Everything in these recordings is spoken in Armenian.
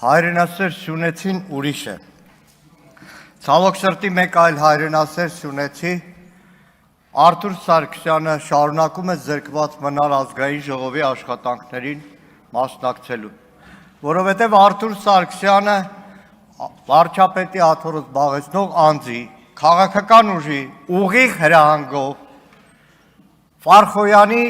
Հայրենասեր Սյունեցին ուրիշ է։ Ցավոք սրտի մեկ այլ հայրենասեր Սյունեցի Արթուր Սարգսյանը շարունակում է զրկված մնալ ազգային ժողովի աշխատանքներին մասնակցելու, որովհետև Արթուր Սարգսյանը վարչապետի աթոռը զբաղեցնող անձի քաղաքական ուժի ուղիղ հրահանգով Ֆարխոյանի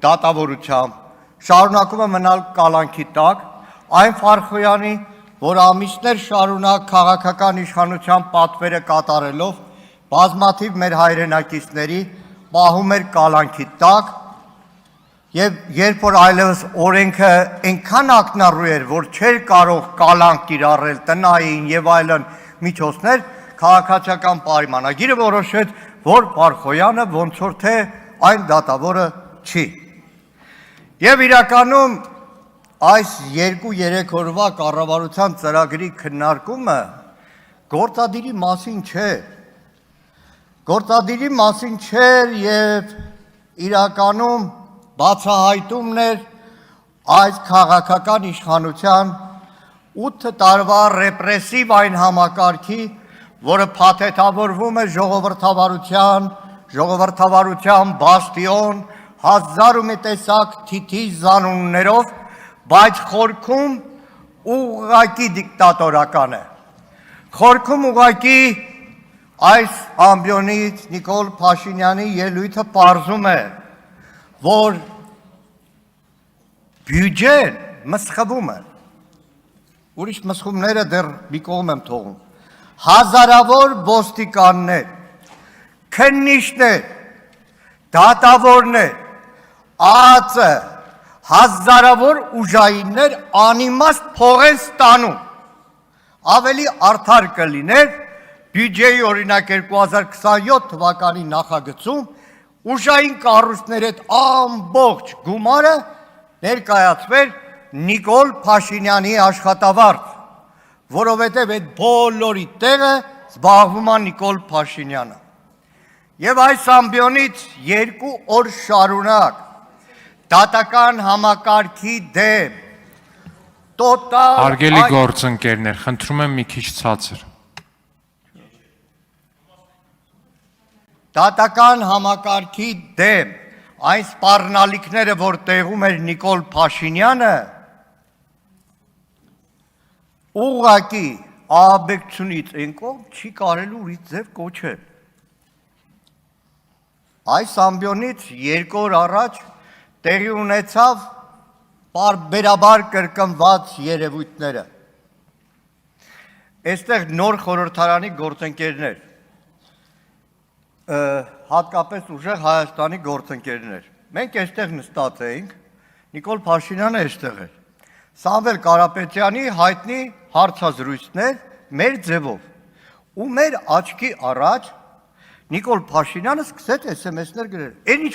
դատավորությամբ շարունակում է մնալ կալանքի տակ, այն Ֆարխոյանի, որ ամիսներ շարունակ քաղաքական իշխանության պատվերը կատարելով բազմաթիվ մեր հայրենակիցների պահում էր կալանքի տակ, եւ երբ որ այլևս օրենքը այնքան ակնառու էր, որ չէր կարող կալանք կիրառել տնային եւ այլն միջոցներ, քաղաքացիական պայմանագիրը որոշեց, որ Ֆարխոյանը ոնց որ թե այն դատավորը չի։ Եվ իրականում այս 2-3 օրվա կառավարության ծրագրի քննարկումը գործադիրի մասին չէ։ Գործադիրի մասին չէր եւ իրականում բացահայտումն էր այս քաղաքական իշխանության 8 տարվա ռեպրեսիվ այն համակարգի, որը փաթեթավորվում է ժողովրդավարության բաստիոն, հազար ու մի տեսակ թիթիզ զանուններով, բայց խորքում ուղղակի դիկտատորական է։ Խորքում ուղղակի այս ամբիոնից Նիկոլ Փաշինյանի ելույթը պարզում է, որ բյուջեն մսխվում է, ուրիշ մսխումները դեռ մի կողմ եմ թողում, հազարավոր ոստիկաններ, քննիչներ, դատավորներ, ԱԱԾ, հազարավոր ուժայիններ անիմաստ փող են ստանում, ավելի արդար կլիներ բյուջեի օրինակ 2027 թվականի նախագծում ուժային կառույցների հետ ամբողջ գումարը ներկայացվեր Նիկոլ Փաշինյանի աշխատավարձ, որովհետև այդ բոլորի տեղը զբաղվում է Նիկոլ Փաշինյանը։ Եվ այս ամբիոնից 2 օր շարունակ դատական համակարգի դեմ տոտալ Հարգելի գործընկերներ, խնդրում եմ մի քիչ ցածր։ Դատական համակարգի դեմ այն սպառնալիքները, որ տեղում էր Նիկոլ Փաշինյանը, ուղղակի ահաբեկչությունից այն կողմ չի կարելի ուրիշ ձև կոչել։ Այս ամբիոնից 2 օր առաջ տեղի ունեցավ պարբերաբար կրկնված երևույթները։ Այստեղ նոր խորհրդարանի գործընկերներ, հատկապես ուժեղ Հայաստանի գործընկերներ։ Մենք այստեղ նստած էինք, Նիկոլ Փաշինյանը այստեղ էր։ Սամվել Կարապետյանի հայտնի հարցազրույցներ մեր ձևով։ Ու մեր աչքի առաջ Նիկոլ Փաշինյանը սկսեց SMS-ներ գրել։ Այն ինչ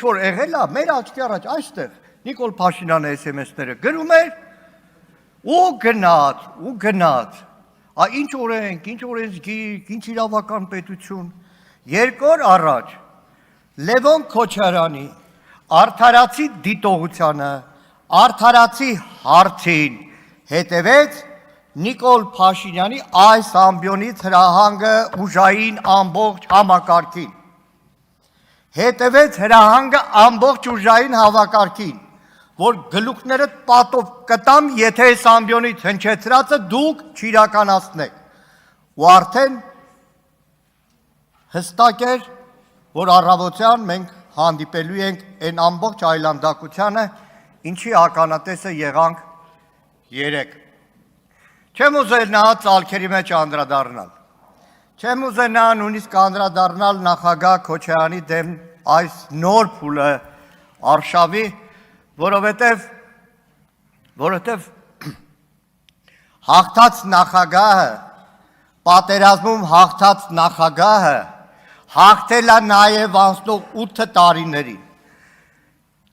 որ եղել է, մեր աչքի առաջ այստեղ Նիկոլ Փաշինյանը SMS-ները գրում էր ու գնաց։ Ինչ օրենք, ինչ օրենսգիր, ինչ իրավական պետություն։ 2 օր առաջ Լևոն Քոչարյանի արդարացի դիտողությանը, արդարացի հարցին հետևեց Նիկոլ Փաշինյանի այս ամբիոնից հրահանգը ուժային ամբողջ համակարգին, հետևեց հրահանգը ամբողջ ուժային հավաքակին, որ գլուխներդ պատով կտամ, եթե այս ամբիոնից հնչեցրածը դուք չիրականացնեք, ու արդեն հստակ էր, որ առավոտյան մենք հանդիպելու ենք այն ամբողջ այլանդակությանը, ինչի ականատեսը եղանք 3։ Չեմ ուզենա ծալքերի մեջ անդրադառնալ, չեմ ուզենա նույնիսկ անդրադառնալ նախագահ Քոչարյանի դեմ այս նոր փուլը արշավի, որովհետև հաղթած նախագահը, պատերազմում հաղթած նախագահը հաղթել է նաև անցնող 8 տարիներին,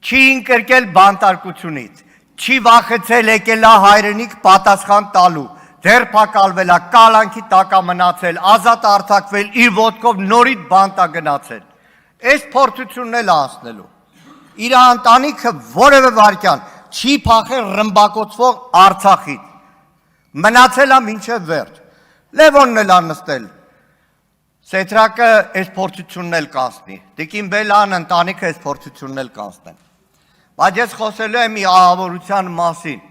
չի ընկրկել բանտարկությունից, չի վախեցել եկել է հայրենիք պատասխան տալու, դերբակալվել է, կալանքի տակ է մնացել, ազատ արձակվել, իր ոտքով նորից բանտ է գնացել։ Այս փորձությունն էլ անցնելու։ Իր ընտանիքը որևէ վարքյան չի փախել ռմբակոծվող Արցախից։ Մնացել է մինչև վերջ։ Լևոնն էլ անստել։ Սետրակը այս փորձությունն էլ կանցնի։ Տիկին Բելան ընտանիքը այս փորձությունն էլ կանցնեն։ Բայց ես խոսելու եմ մի ահավորության մասին։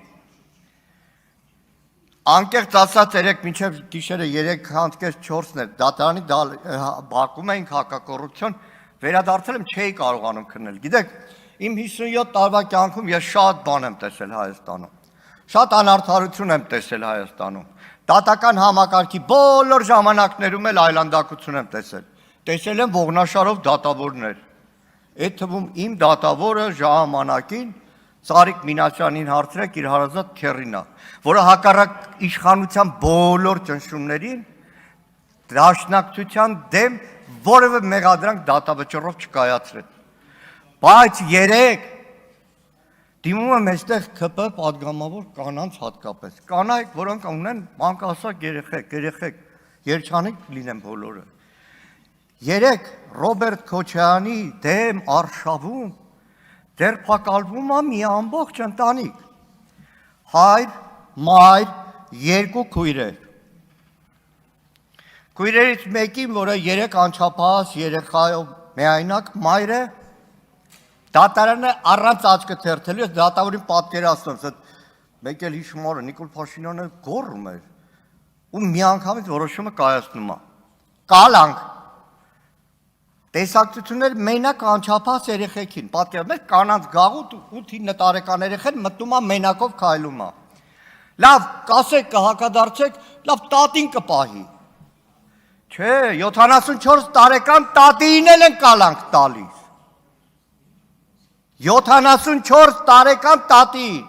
Անկեղծ ասած երեք մինչև գիշերը 3:30-4-ն էր դատարանի բակում էինք հակակոռուպցիոն, վերադարձել եմ չէի կարողանում քննել։ Գիտեք, իմ 57 տարվա կյանքում ես շատ բան եմ տեսել Հայաստանում։ Շատ անարդարություն եմ տեսել Հայաստանում։ Դատական համակարգի բոլոր ժամանակներում էլ այլանդակություն եմ տեսել։ Տեսել եմ ողնաշարով դատավորներ։ Այդ թվում իմ դատավորը ժամանակին Սարիկ Մինասյանին հարցրեք իր հարազատ քեռինա, որը հակառակ իշխանության բոլոր ճնշումներին դաշնակցության դեմ որևէ մեղադրանք դատավճռով չկայացրեց։ Բայց երեք դիմում եմ այստեղ ԿՊ պատգամավոր կանանց հատկապես։ Կանայք, որոնք ունեն մանկահասակ երեխեք, երջանիկ լինեն բոլորը։ Երեք Ռոբերտ Քոչարյանի դեմ արշավում ձերբակալվում է մի ամբողջ ընտանիք։ Հայր, մայր, երկու քույրեր։ Քույրերից մեկին, որը 3 անչափահաս երեխայով միայնակ մայր է, դատարանը առանց աչքը թերթելու, ես դատավորին պատկերացնում եմ, մեկ էլ հիշում օրը Նիկոլ Փաշինյանը գոռում էր ու միանգամից որոշումը կայացնում է։ Կալանք տեսակցություններ մենակ անչափահաս երեխեքին, պատկերացնում եք կանանց գաղութ 8-9 տարեկան երեխեն մտնում է մենակով քայլում է։ Լավ, կասեք կհակադարձեք, լավ տատին կպահի։ Չէ, 74 տարեկան տատին էլ են կալանք տալիս։ 74 տարեկան տատին։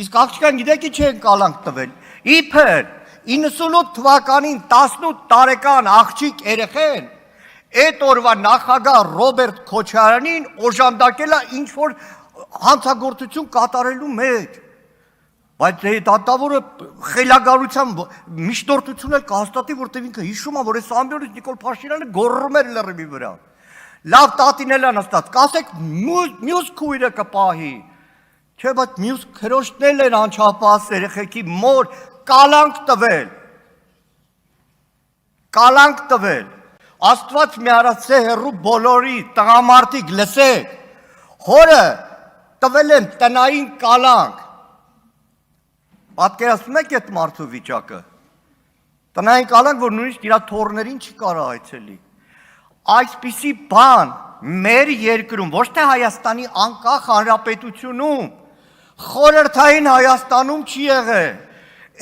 Իսկ աղջկան գիտեք ինչ են կալանք տվել։ Իբր 98 թվականին 18 տարեկան աղջիկ երեխեն այդ օրվա նախագահ Ռոբերտ Քոչարյանին օժանդակել է ինչ-որ հանցագործություն կատարելու մեջ։ Բայց դատավորը խելագարությամբ միջնորդություն էլ կհաստատի, որտեղ ինքը հիշում է, որ այս ամբողջ Նիկոլ Փաշինյանը գոռում էր լրիվ վրա։ Լավ տատին էլ անստած, կասեք մյուս քույրը կպահի։ Չէ, բայց մյուս քրոջներն են անչափահաս երեխեքի մոր կալանք տվել։ Կալանք տվել։ Աստված մի արածե հեռու բոլորի տղամարդիկ լսեք, հորը տվել են տնային կալանք, պատկերացնում եք այդ մարդու վիճակը, տնային կալանք, որ նույնիսկ իրա թոռներին չի կարա այցելի, այսպիսի բան մեր երկրում, ոչ թե Հայաստանի անկախ հանրապետությունում, խորհրդային Հայաստանում չի եղել,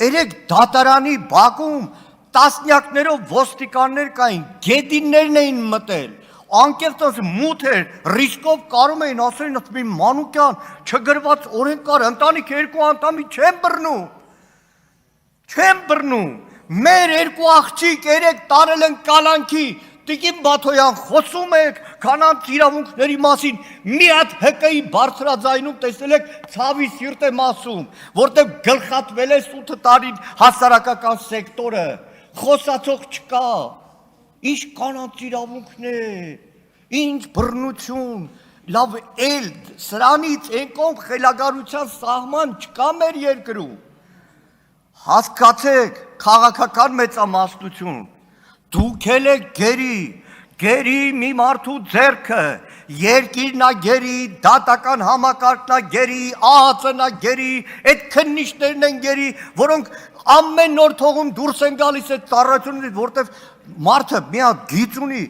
երեք դատարանի բակում տասնյակներով ոստիկաններ կային, գետիններն էին մտել, անկեղծ մութ էր, ռիսկով կարում էին ասել մի մանուկյան, չգրված օրենքար, ընտանիք երկու անդամի չեն բռնում, մեր երկու աղջիկ երեք տարել են կալանքի, Տիկին Բաթոյան խոսում եք կանանց իրավունքների մասին, մի հատ ՀԿ-ի բարձրաձայնում տեսել եք ցավի սիրտ եմ ասում, որտեղ գլխատվել է 8 տարին հասարակական սեկտորը, խոսացող չկա, ինչ կանանց իրավունքներ, ինչ բռնություն, լավ էլ սրանից ենքով խելագարության սահման չկա մեր երկրում, հասկացեք քաղաքական մեծամասնություն, դուք էլ եք գերի մի մարդու ձեռքը, երկիրն է գերի, դատական համակարգն է գերի, ԱԱԾ-ն է գերի, այդ քննիչներն են գերի, որոնք ամեն նոր թողում դուրս են գալիս այդ ծառայությունից, որտեղ մարդը մի հատ գիծ ունի,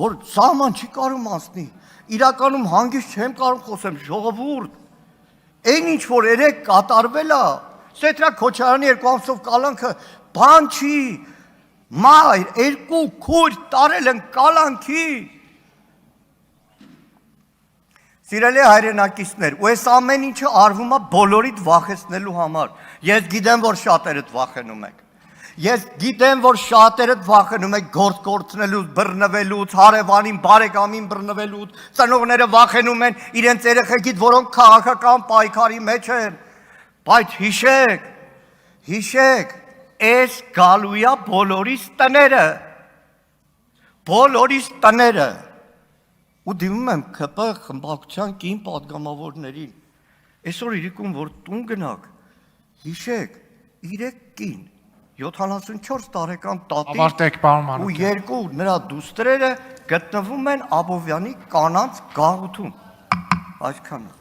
որ սահման չի կարող անցնի, իրականում հանգիստ չեմ կարող խոսեմ, ժողովուրդ, այն ինչ որ երեք կատարվել է, Սետրակ Քոչարյանի 2 ամսով կալանքը բան չի, մայր, երկու քույր տարել են կալանքի։ Սիրելի հայրենակիցներ, ու այս ամեն ինչը արվում է բոլորիդ վախեցնելու համար։ Ես գիտեմ, որ շատերդ վախենում եք։ Ես գիտեմ, որ շատերդ վախենում եք գործ կորցնելուց, բռնվելուց, հարևանին, բարեկամին բռնվելուց, ծնողները վախենում են իրենց երեխեքից, որոնք քաղաքական պայքարի մեջ են։ Բայց հիշեք, Այս գալույա բոլորիս տները, ու դիմում եմ ԿՊ խմբակցության կին պատգամավորներին, Այսօր իրիկուն որ տուն գնաք, հիշեք 3 կին, 74 տարեկան տատի Ավարտեք, պարոն ու Մանուկյան։ 2 նրա դուստրերը գտնվում են Աբովյանի կանանց գաղութում։ Այսքանը։